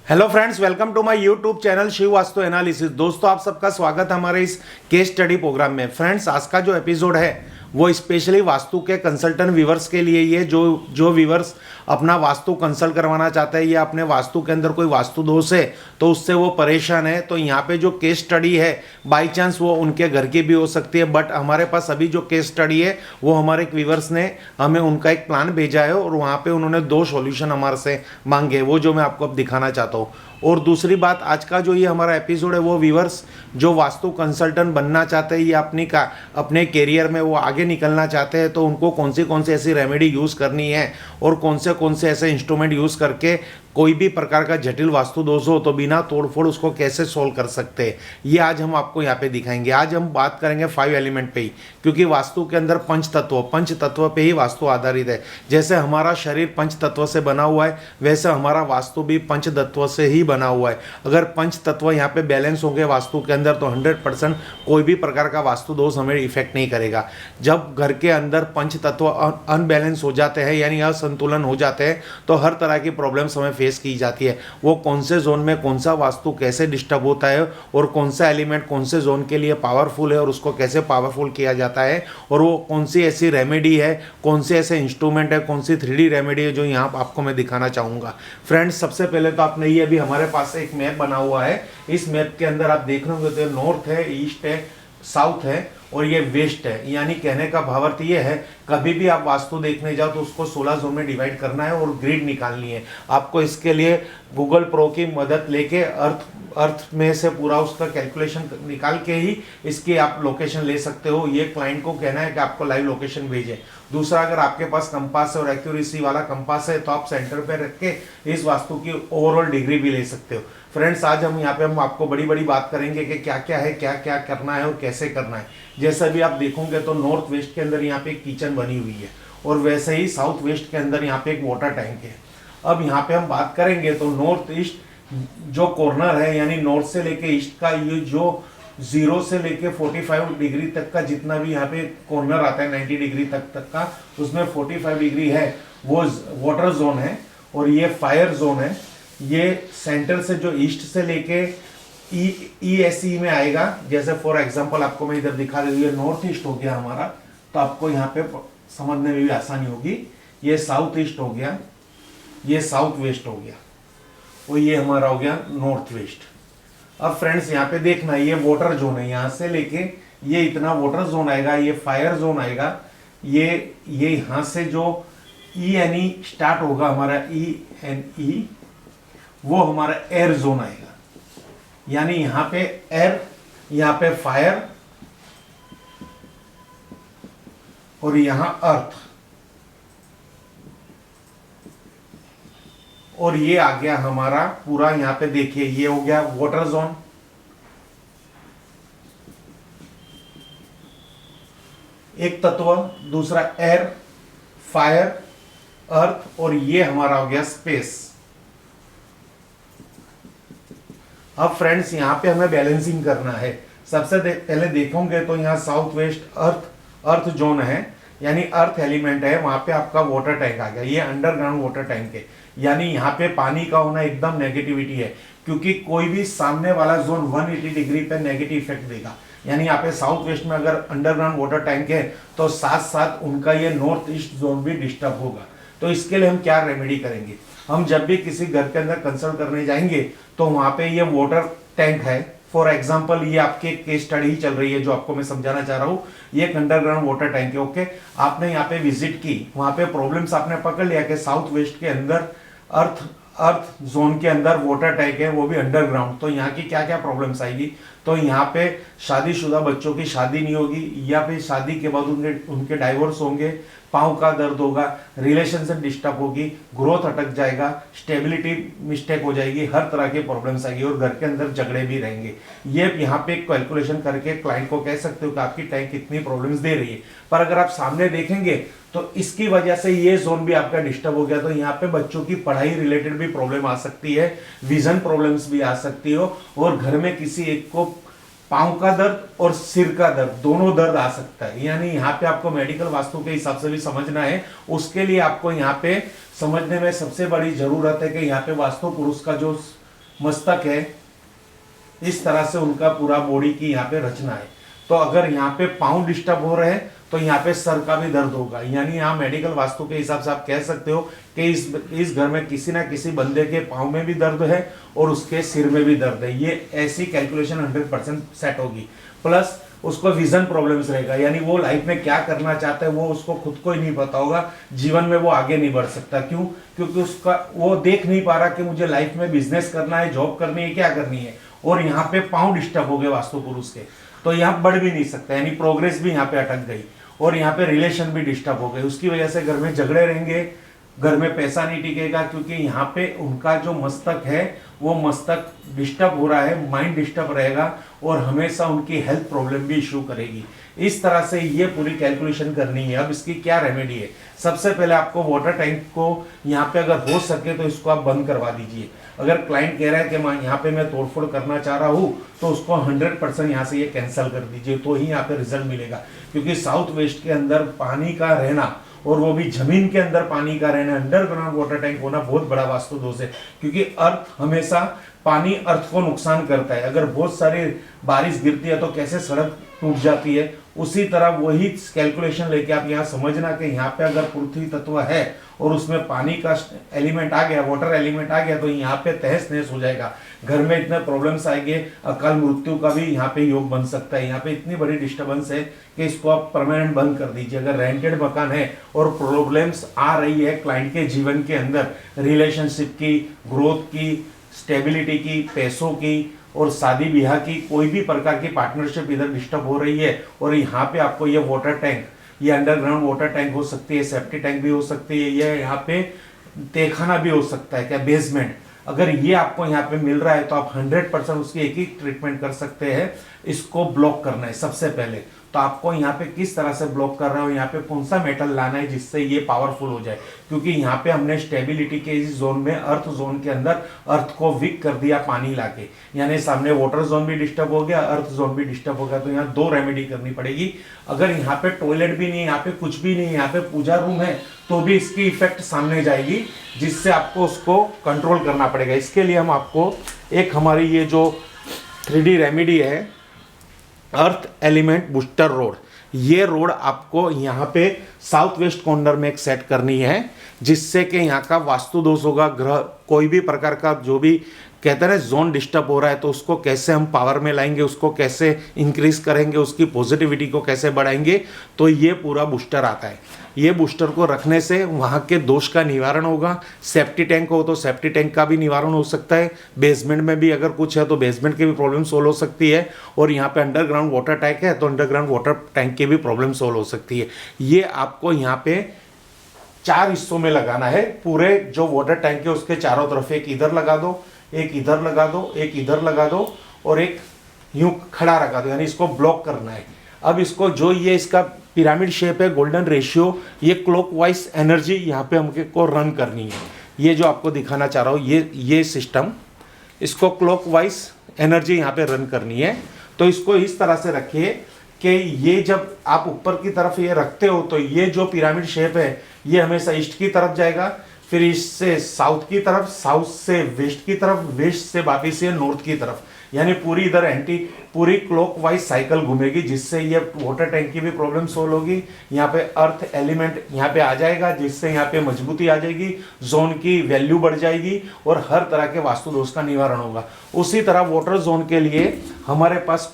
Hello friends, welcome to my YouTube channel Shiv Vastu analysis. दोस्तों, आप सबका स्वागत है हमारे इस केस स्टडी प्रोग्राम में। फ्रेंड्स, आज का जो एपिसोड है वो स्पेशली वास्तु के कंसल्टेंट व्यूवर्स के लिए ये जो व्यूवर्स अपना वास्तु कंसल्ट करवाना चाहते हैं या अपने वास्तु के अंदर कोई वास्तु दोष है तो उससे वो परेशान है। तो यहाँ पे जो केस स्टडी है बाय चांस वो उनके घर की भी हो सकती है, बट हमारे पास अभी जो केस स्टडी है वो हमारे एक व्यूवर्स ने हमें उनका एक प्लान भेजा है और वहाँ पे उन्होंने 2 सॉल्यूशन हमारे से मांगे, वो जो मैं आपको अब दिखाना चाहता हूँ। और दूसरी बात, आज का जो ये हमारा एपिसोड है वो व्यूवर्स जो वास्तु कंसल्टेंट बनना चाहते हैं या अपने करियर में वो आगे निकलना चाहते हैं तो उनको कौन सी ऐसी रेमेडी यूज़ करनी है और कौन से ऐसे इंस्ट्रूमेंट यूज़ करके कोई भी प्रकार का जटिल वास्तु दोष हो तो बिना तोड़फोड़ उसको कैसे सोल्व कर सकते हैं, ये आज हम आपको यहाँ पे दिखाएंगे। आज हम बात करेंगे 5 एलिमेंट पे ही, क्योंकि वास्तु के अंदर पंच तत्व पे ही वास्तु आधारित है। जैसे हमारा शरीर पंच तत्व से बना हुआ है वैसे हमारा वास्तु भी पंच तत्व से ही बना हुआ है। अगर पंच तत्व यहाँ पे बैलेंस होंगे वास्तु के अंदर तो 100% कोई भी प्रकार का वास्तु दोष हमें इफेक्ट नहीं करेगा। जब घर के अंदर पंच तत्व अनबैलेंस हो जाते हैं यानी असंतुलन हो जाते हैं तो हर तरह की प्रॉब्लम्स हमें फेस की जाती है। वो कौन से जोन में कौन सा वास्तु कैसे डिस्टर्ब होता है और कौन सा एलिमेंट कौन से जोन के लिए पावरफुल है और उसको कैसे पावरफुल किया जाता है, और वो कौन सी ऐसी रेमेडी है, कौन से ऐसे इंस्ट्रूमेंट है, कौन सी 3D रेमेडी है जो यहाँ आपको मैं दिखाना चाहूँगा। फ्रेंड्स, सबसे पहले तो आपने ये अभी हमारे पास एक मैप बना हुआ है। इस मैप के अंदर आप देख रहे होंगे तो नॉर्थ है, ईस्ट है, साउथ है और ये वेस्ट है। यानी कहने का भावार्थ ये है, कभी भी आप वास्तु देखने जाओ तो उसको 16 जोन में डिवाइड करना है और ग्रिड निकालनी है आपको। इसके लिए गूगल प्रो की मदद लेके अर्थ में से पूरा उसका कैलकुलेशन निकाल के ही इसकी आप लोकेशन ले सकते हो। ये क्लाइंट को कहना है कि आपको लाइव लोकेशन भेजे। दूसरा, अगर आपके पास कंपास और एक्यूरेसी वाला कंपास है तो आप सेंटर पे रख के इस वास्तु की ओवरऑल डिग्री भी ले सकते हो। फ्रेंड्स, आज हम यहाँ पे आपको बड़ी बात करेंगे कि क्या क्या है, क्या क्या करना है और कैसे करना है। जैसे भी आप देखोगे तो नॉर्थ वेस्ट के अंदर यहाँ पे एक किचन बनी हुई है और वैसे ही साउथ वेस्ट के अंदर यहाँ पे एक वाटर टैंक है। अब यहाँ पे हम बात करेंगे तो नॉर्थ ईस्ट जो कॉर्नर है यानी नॉर्थ से लेके ईस्ट का ये जो 0 से लेके 45 डिग्री तक का जितना भी यहाँ पे कॉर्नर आता है 90 डिग्री तक का, उसमें 45 डिग्री है वो वाटर जोन है और ये फायर जोन है। ये सेंटर से जो ईस्ट से लेके ESE में आएगा। जैसे फॉर एग्जांपल आपको मैं इधर दिखा रही हूँ, ये नॉर्थ ईस्ट हो गया हमारा, तो आपको यहाँ पे समझने में भी आसानी होगी। ये साउथ ईस्ट हो गया, ये साउथ वेस्ट हो गया और ये हमारा हो गया नॉर्थ वेस्ट। अब फ्रेंड्स, यहाँ पे देखना, ये वाटर जोन है, यहाँ से लेके ये इतना वाटर जोन आएगा, ये फायर जोन आएगा, ये यहाँ से जो ENE स्टार्ट होगा हमारा ENE वो हमारा एयर जोन आएगा। यानी यहां पे एयर, यहां पे फायर और यहां अर्थ, और ये आ गया हमारा पूरा। यहां पे देखिए ये हो गया वाटर जोन, एक तत्व, दूसरा एयर, फायर, अर्थ और ये हमारा हो गया स्पेस। अब फ्रेंड्स, यहाँ पे हमें बैलेंसिंग करना है। सबसे पहले देखोगे तो यहाँ साउथ वेस्ट अर्थ जोन है यानी अर्थ एलिमेंट है, वहां पे आपका वाटर टैंक आ गया। ये अंडरग्राउंड वाटर टैंक है यानी यहाँ पे पानी का होना एकदम नेगेटिविटी है, क्योंकि कोई भी सामने वाला जोन 180 डिग्री पे नेगेटिव इफेक्ट देगा। यानी यहाँ पे साउथ वेस्ट में अगर अंडरग्राउंड वाटर टैंक है तो साथ साथ उनका ये नॉर्थ ईस्ट जोन भी डिस्टर्ब होगा। तो इसके लिए हम क्या रेमेडी करेंगे, हम जब भी किसी घर के अंदर कंसल्ट करने जाएंगे तो वहां पे ये वाटर टैंक है। फॉर एग्जांपल, ये आपके केस स्टडी ही चल रही है जो आपको मैं समझाना चाह रहा हूँ। ये एक अंडरग्राउंड वाटर टैंक है। ओके, आपने यहाँ पे विजिट की, वहां पे प्रॉब्लम्स आपने पकड़ लिया कि साउथ वेस्ट के अंदर अर्थ जोन के अंदर वाटर टैंक है, वो भी अंडरग्राउंड। तो यहाँ की क्या क्या प्रॉब्लम्स आएगी, तो यहाँ पे शादीशुदा बच्चों की शादी नहीं होगी या फिर शादी के बाद उनके डाइवोर्स होंगे, पाँव का दर्द होगा, रिलेशनशिप डिस्टर्ब होगी, ग्रोथ अटक जाएगा, स्टेबिलिटी मिस्टेक हो जाएगी, हर तरह की प्रॉब्लम्स आएगी और घर के अंदर झगड़े भी रहेंगे। ये यहाँ पे कैलकुलेशन करके क्लाइंट को कह सकते हो कि आपकी टैंक कितनी प्रॉब्लम्स दे रही है। पर अगर आप सामने देखेंगे तो इसकी वजह से ये जोन भी आपका डिस्टर्ब हो गया तो यहाँ पे बच्चों की पढ़ाई रिलेटेड भी प्रॉब्लम आ सकती है, विजन प्रॉब्लम्स भी आ सकती हो और घर में किसी एक को पांव का दर्द और सिर का दर्द, दोनों दर्द आ सकता है। यानी यहाँ पे आपको मेडिकल वास्तु के हिसाब से भी समझना है। उसके लिए आपको यहाँ पे समझने में सबसे बड़ी जरूरत है कि यहाँ पे वास्तु पुरुष का जो मस्तक है, इस तरह से उनका पूरा बॉडी की यहाँ पे रचना है। तो अगर यहाँ पे पाँव डिस्टर्ब हो रहे हैं तो यहाँ पे सर का भी दर्द होगा। यानी यहाँ मेडिकल वास्तु के हिसाब से आप कह सकते हो कि इस घर में किसी ना किसी बंदे के पाँव में भी दर्द है और उसके सिर में भी दर्द है। ये ऐसी कैलकुलेशन 100% सेट होगी। प्लस उसको विजन प्रॉब्लम्स रहेगा, यानी वो लाइफ में क्या करना चाहता है वो उसको खुद को ही नहीं पता होगा, जीवन में वो आगे नहीं बढ़ सकता। क्यों? क्योंकि उसका वो देख नहीं पा रहा कि मुझे लाइफ में बिजनेस करना है, जॉब करनी है, क्या करनी है। और यहाँ पे पाँव डिस्टर्ब हो गए वास्तु पुरुष के, तो यहाँ बढ़ भी नहीं सकता, यानी प्रोग्रेस भी यहाँ पे अटक गई। और यहाँ पे रिलेशन भी डिस्टर्ब हो गए, उसकी वजह से घर में झगड़े रहेंगे, घर में पैसा नहीं टिकेगा, क्योंकि यहाँ पे उनका जो मस्तक है वो मस्तक डिस्टर्ब हो रहा है, माइंड डिस्टर्ब रहेगा और हमेशा उनकी हेल्थ प्रॉब्लम भी इशू करेगी। इस तरह से ये पूरी कैलकुलेशन करनी है। अब इसकी क्या रेमेडी है? सबसे पहले आपको वाटर टैंक को यहाँ पे अगर हो सके तो इसको आप बंद करवा दीजिए। अगर क्लाइंट कह रहा है कि यहाँ पे मैं तोड़फोड़ करना चाह रहा हूँ तो उसको 100% यहाँ से ये कैंसिल कर दीजिए, तो ही यहाँ पे रिजल्ट मिलेगा। क्योंकि साउथ वेस्ट के अंदर पानी का रहना और वो भी जमीन के अंदर पानी का रहना, अंडरग्राउंड वाटर टैंक होना बहुत बड़ा वास्तु दोष है। क्योंकि अर्थ हमेशा पानी अर्थ को नुकसान करता है। अगर बहुत सारी बारिश गिरती है तो कैसे सड़क टूट जाती है, उसी तरह वही कैलकुलेशन लेके आप यहाँ समझना कि यहाँ पे अगर पृथ्वी तत्व है और उसमें पानी का एलिमेंट आ गया, वाटर एलिमेंट आ गया, तो यहाँ पे तहस नहस हो जाएगा। घर में इतने प्रॉब्लम्स आएंगे, अकाल मृत्यु का भी यहाँ पे योग बन सकता है। यहाँ पे इतनी बड़ी डिस्टर्बेंस है कि इसको आप परमानेंट बंद कर दीजिए। अगर रेंटेड मकान है और प्रॉब्लम्स आ रही है क्लाइंट के जीवन के अंदर, रिलेशनशिप की, ग्रोथ की, स्टेबिलिटी की, पैसों की और शादी ब्याह की, कोई भी प्रकार की पार्टनरशिप इधर डिस्टर्ब हो रही है, और यहाँ पे आपको ये वाटर टैंक, ये अंडरग्राउंड वाटर टैंक हो सकती है, सेफ्टी टैंक भी हो सकती है, ये यहाँ पे तहखाना भी हो सकता है, क्या बेसमेंट, अगर ये आपको यहाँ पे मिल रहा है तो आप 100% उसकी एक ही ट्रीटमेंट कर सकते हैं। इसको ब्लॉक करना है सबसे पहले। तो आपको यहाँ पे किस तरह से ब्लॉक कर रहे हो, यहाँ पे कौन सा मेटल लाना है जिससे ये पावरफुल हो जाए। क्योंकि यहाँ पे हमने स्टेबिलिटी के इस जोन में, अर्थ जोन के अंदर अर्थ को वीक कर दिया पानी लाके, यानी सामने वाटर जोन भी डिस्टर्ब हो गया, अर्थ जोन भी डिस्टर्ब हो गया। तो यहाँ दो रेमेडी करनी पड़ेगी। अगर यहाँ पे टॉयलेट भी नहीं, यहाँ पे कुछ भी नहीं, यहाँ पे पूजा रूम है, तो भी इसकी इफेक्ट सामने जाएगी, जिससे आपको उसको कंट्रोल करना पड़ेगा। इसके लिए हम आपको एक हमारी ये जो 3D रेमेडी है, अर्थ एलिमेंट बूस्टर रोड, ये रोड आपको यहाँ पे साउथ वेस्ट कॉर्नर में एक सेट करनी है, जिससे कि यहाँ का वास्तु दोष होगा, ग्रह कोई भी प्रकार का जो भी कहते हैं ना जोन डिस्टर्ब हो रहा है, तो उसको कैसे हम पावर में लाएंगे, उसको कैसे इंक्रीज करेंगे, उसकी पॉजिटिविटी को कैसे बढ़ाएंगे। तो ये पूरा बूस्टर आता है। ये बूस्टर को रखने से वहाँ के दोष का निवारण होगा। सेफ्टी टैंक हो तो सेफ्टी टैंक का भी निवारण हो सकता है। बेसमेंट में भी अगर कुछ है तो बेसमेंट की भी प्रॉब्लम सोल्व हो सकती है। और यहाँ पे अंडरग्राउंड वाटर टैंक है तो अंडरग्राउंड वाटर टैंक की भी प्रॉब्लम सोल्व हो सकती है। ये आपको यहाँ पे 4 हिस्सों में लगाना है। पूरे जो वाटर टैंक है उसके चारों तरफ एक इधर लगा दो, एक इधर लगा दो, एक इधर लगा दो और एक यूं खड़ा रखा दो, यानी इसको ब्लॉक करना है। अब इसको जो ये इसका पिरामिड शेप है, गोल्डन रेशियो, ये क्लॉकवाइज एनर्जी यहाँ पे हमको रन करनी है। ये जो आपको दिखाना चाह रहा हूँ, ये सिस्टम, इसको क्लॉकवाइज एनर्जी यहाँ पे रन करनी है। तो इसको इस तरह से रखिए कि ये जब आप ऊपर की तरफ ये रखते हो तो ये जो पिरामिड शेप है ये हमेशा ईस्ट की तरफ जाएगा, फिर ईस्ट से साउथ की तरफ, साउथ से वेस्ट की तरफ, वेस्ट से वापिस ये नॉर्थ की तरफ, यानी पूरी इधर पूरी क्लॉकवाइज साइकिल घूमेगी, जिससे ये वाटर टैंक की भी प्रॉब्लम सोल्व होगी। यहाँ पे अर्थ एलिमेंट यहाँ पे आ जाएगा, जिससे यहाँ पे मजबूती आ जाएगी, जोन की वैल्यू बढ़ जाएगी और हर तरह के वास्तु दोष का निवारण होगा। उसी तरह वाटर जोन के लिए हमारे पास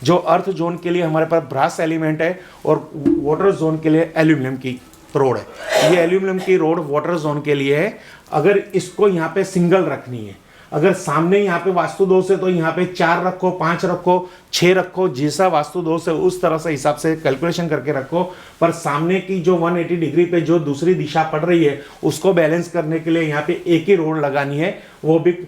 जो अर्थ जोन के लिए हमारे पास ब्रास एलिमेंट है और वाटर जोन के लिए एल्यूमिनियम की रोड है। ये एल्यूमिनियम की रोड वाटर जोन के लिए है। अगर इसको यहाँ पे सिंगल रखनी है, अगर सामने यहाँ पे वास्तु दोष है तो यहाँ पे 4 रखो, 5 रखो, 6 रखो, जैसा वास्तु दोष है उस तरह से हिसाब से कैलकुलेशन करके रखो। पर सामने की जो 180 डिग्री पे जो दूसरी दिशा पड़ रही है उसको बैलेंस करने के लिए यहाँ पे एक ही रोड लगानी है, वो भी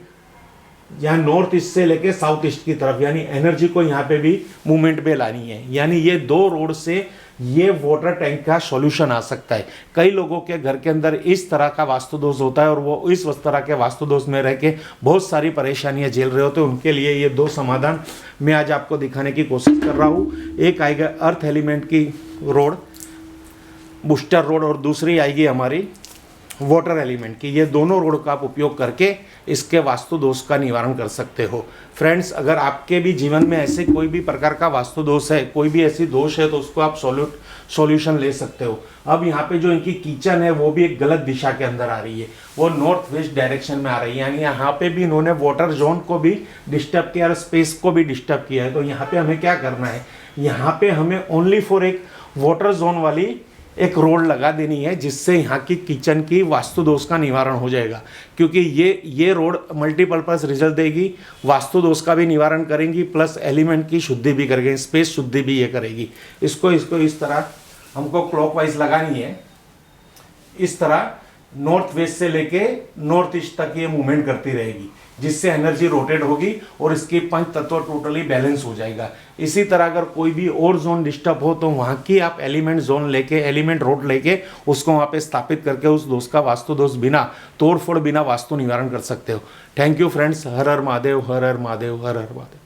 यहाँ नॉर्थ ईस्ट से लेके साउथ ईस्ट की तरफ, यानी एनर्जी को यहाँ पे भी मूवमेंट पे लानी है। यानी ये 2 रोड से ये वाटर टैंक का सॉल्यूशन आ सकता है। कई लोगों के घर के अंदर इस तरह का वास्तु दोष होता है और वो इस तरह के वास्तु दोष में रह के बहुत सारी परेशानियां झेल रहे होते हैं। उनके लिए ये 2 समाधान मैं आज आपको दिखाने की कोशिश कर रहा हूँ। एक आएगा अर्थ एलिमेंट की रोड, बूस्टर रोड, और दूसरी आएगी हमारी वाटर एलिमेंट की, ये दोनों रोड का आप उपयोग करके इसके वास्तु दोष का निवारण कर सकते हो। फ्रेंड्स, अगर आपके भी जीवन में ऐसे कोई भी प्रकार का वास्तु दोष है, कोई भी ऐसी दोष है, तो उसको आप सॉल्यूशन ले सकते हो। अब यहाँ पे जो इनकी किचन है वो भी एक गलत दिशा के अंदर आ रही है, वो नॉर्थ वेस्ट डायरेक्शन में आ रही है, यानी यहाँ पे भी इन्होंने वाटर जोन को भी डिस्टर्ब किया और स्पेस को भी डिस्टर्ब किया है। तो यहाँ पे हमें क्या करना है, यहाँ पे हमें ओनली फॉर एक वाटर जोन वाली एक रोड लगा देनी है, जिससे यहाँ की किचन की वास्तु दोष का निवारण हो जाएगा। क्योंकि ये रोड मल्टीपर्पज़ रिजल्ट देगी, वास्तु दोष का भी निवारण करेंगी, प्लस एलिमेंट की शुद्धि भी करेगी, स्पेस शुद्धि भी ये करेगी। इसको इस तरह हमको क्लॉकवाइज लगानी है, इस तरह नॉर्थ वेस्ट से लेके नॉर्थ ईस्ट तक ये मूवमेंट करती रहेगी, जिससे एनर्जी रोटेट होगी और इसकी पंच तत्व टोटली बैलेंस हो जाएगा। इसी तरह अगर कोई भी और जोन डिस्टर्ब हो तो वहाँ की आप एलिमेंट जोन लेके, एलिमेंट रोड लेके उसको वहाँ पे स्थापित करके उस दोष का वास्तु दोष बिना तोड़ फोड़, बिना वास्तु निवारण कर सकते हो। Thank you friends. Her her Mahadev, her her Mahadev, her her Mahadev.